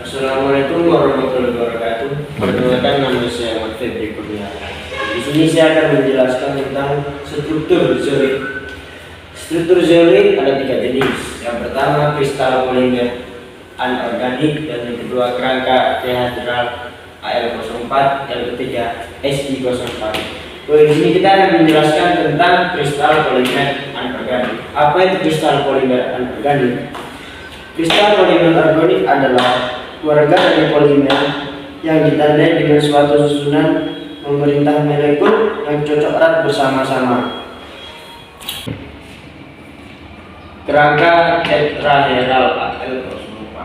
Assalamualaikum warahmatullahi wabarakatuh. Perkenalkan, nama saya Ahmad Febri Kurnia. Di sini saya akan menjelaskan tentang struktur zeolit. Struktur zeolit ada 3 jenis. Yang pertama kristal polimer anorganik, dan yang kedua kerangka tehedral Al04, yang ketiga Si04. Di sini kita akan menjelaskan tentang kristal polimer anorganik. Apa itu kristal polimer anorganik? Kristal polimer organik adalah keluarga dari polimer yang ditandai dengan suatu susunan pemerintah molekul yang cocok erat bersama-sama. Kerangka tetrahedral Al04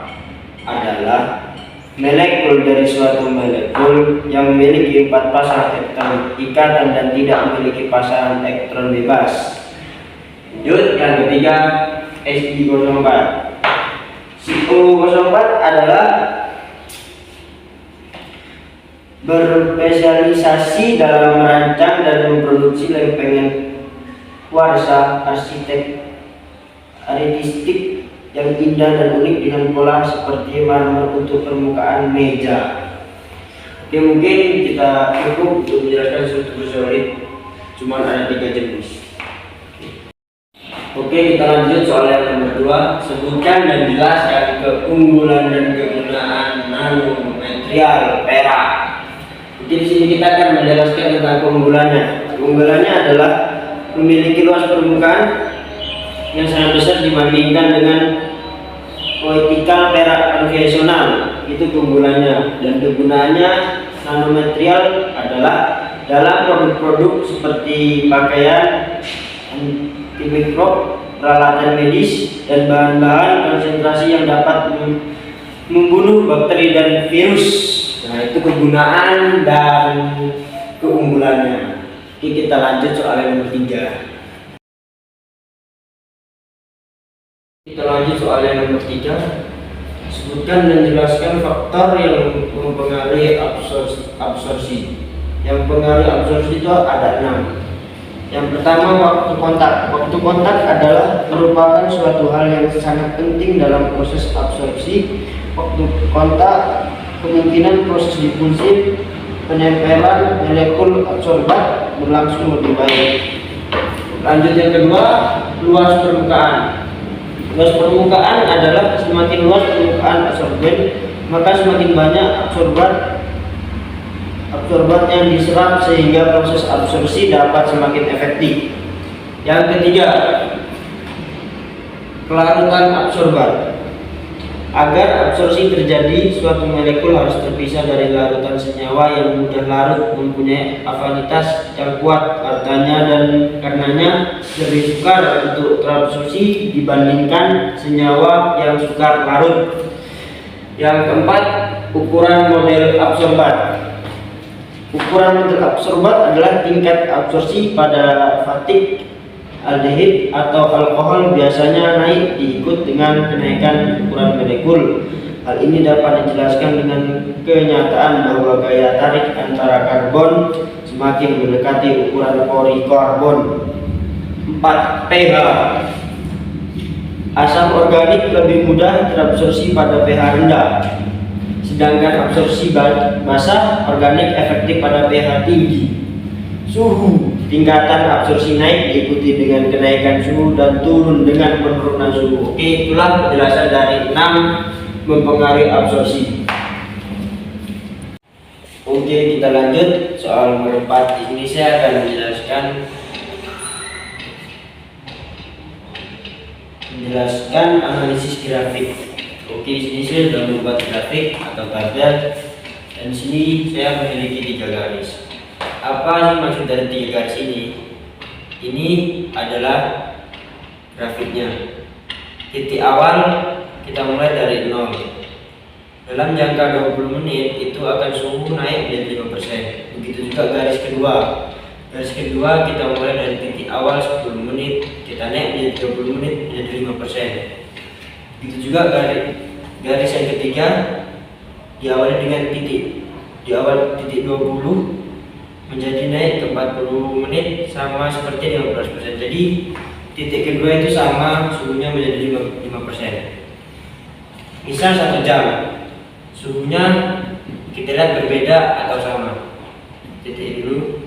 adalah molekul dari suatu molekul yang memiliki 4 pasang elektron ikatan dan tidak memiliki pasangan elektron bebas. Lanjut, yang ketiga Si04. Si04 adalah berspesialisasi dalam merancang dan memproduksi lempengan kuarsa artistik yang indah dan unik dengan pola seperti marmer untuk permukaan meja. Oke, mungkin kita cukup untuk menjelaskan struktur zeolit, cuma ada 3 jenis. Oke, kita lanjut soal yang nomor 2. Sebutkan dan jelaskan keunggulan dan kegunaan nanomaterial perak. Di sini kita akan menjelaskan tentang keunggulannya. Keunggulannya adalah memiliki luas permukaan yang sangat besar dibandingkan dengan koetikal perak konvensional. Itu keunggulannya. Dan kegunaannya, nanomaterial adalah dalam produk-produk seperti pakaian, antimikrob, peralatan medis, dan bahan-bahan konsentrasi yang dapat membunuh bakteri dan virus. Nah, itu kegunaan dan keunggulannya. Oke, kita lanjut soal yang nomor 3. Kita lanjut soal yang nomor 3. Sebutkan dan jelaskan faktor yang mempengaruhi absorpsi. Yang mempengaruhi absorpsi itu ada 6. Yang pertama, waktu kontak. Waktu kontak adalah merupakan suatu hal yang sangat penting dalam proses absorpsi. Waktu kontak kemungkinan proses difusi penempelan molekul absorban berlangsung lebih baik. Lanjut, yang kedua, luas permukaan. Luas permukaan adalah semakin luas permukaan absorben, maka semakin banyak absorban yang diserap sehingga proses absorpsi dapat semakin efektif. Yang ketiga, kelarutan absorban. Agar absorpsi terjadi, suatu molekul harus terpisah dari larutan senyawa yang mudah larut, mempunyai afinitas yang kuat karenanya lebih sukar untuk terabsorpsi dibandingkan senyawa yang sukar larut. Yang keempat, ukuran model absorban. Ukuran model absorban adalah tingkat absorpsi pada fatik aldehid atau alkohol biasanya naik diikut dengan kenaikan ukuran molekul. Hal ini dapat dijelaskan dengan kenyataan bahwa gaya tarik antara karbon semakin mendekati ukuran polikarbon. 4. pH. Asam organik lebih mudah terabsorpsi pada pH rendah, sedangkan absorpsi basa organik efektif pada pH tinggi. Suhu. Tingkatan absorpsi naik diikuti dengan kenaikan suhu dan turun dengan penurunan suhu. Oke, itulah penjelasan dari 6 mempengaruhi absorpsi. Oke, kita lanjut soal nomor 4. Di sini saya akan menjelaskan analisis grafik. Oke, di sini saya sudah membuat grafik atau tabel, dan di sini saya memiliki 3 garis. Apa sih maksud dari 3 garis ini? Ini adalah grafiknya. Titik awal kita mulai dari 0. Dalam jangka 20 menit itu akan suhu naik menjadi 5%. Begitu juga garis kedua. Garis kedua kita mulai dari titik awal 10 menit, kita naik menjadi 20 menit menjadi 5%. Begitu juga garis yang ketiga diawali dengan titik. Di awal titik 20 menjadi naik ke 40 menit sama seperti 15%. Jadi titik kedua itu sama, suhunya menjadi 5%. Misal 1 jam, suhunya kita lihat berbeda atau sama. Titik dulu.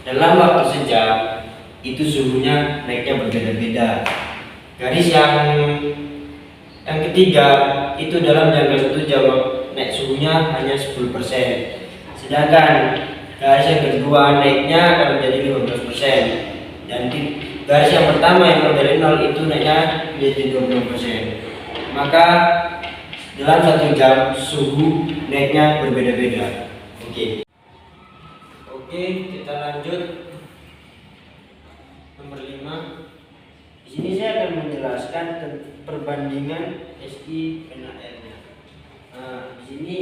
Dalam waktu sejam itu suhunya naiknya berbeda-beda. Garis yang ketiga itu dalam jangka 1 jam naik suhunya hanya 10%. Sedangkan garis yang kedua naiknya akan menjadi 15%. Dan garis yang pertama yang dari 0 itu naiknya menjadi 20%. Maka dalam 1 jam suhu naiknya berbeda-beda. Oke, kita lanjut. Nomor 5. Di sini saya akan menjelaskan perbandingan SI NaR-nya. Nah, di sini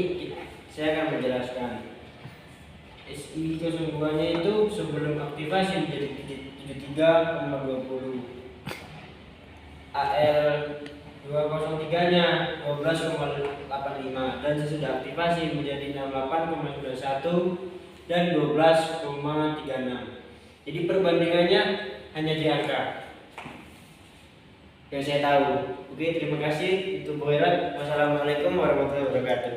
saya akan menjelaskan SI kesembuhannya itu sebelum aktivasi menjadi 73,20. AL 203-nya 12,85 dan sesudah aktivasi menjadi 68,91 dan 12,36. Jadi perbandingannya hanya di angka yang saya tahu. Oke, terima kasih. Itu Bu Herat. Wassalamualaikum warahmatullahi wabarakatuh.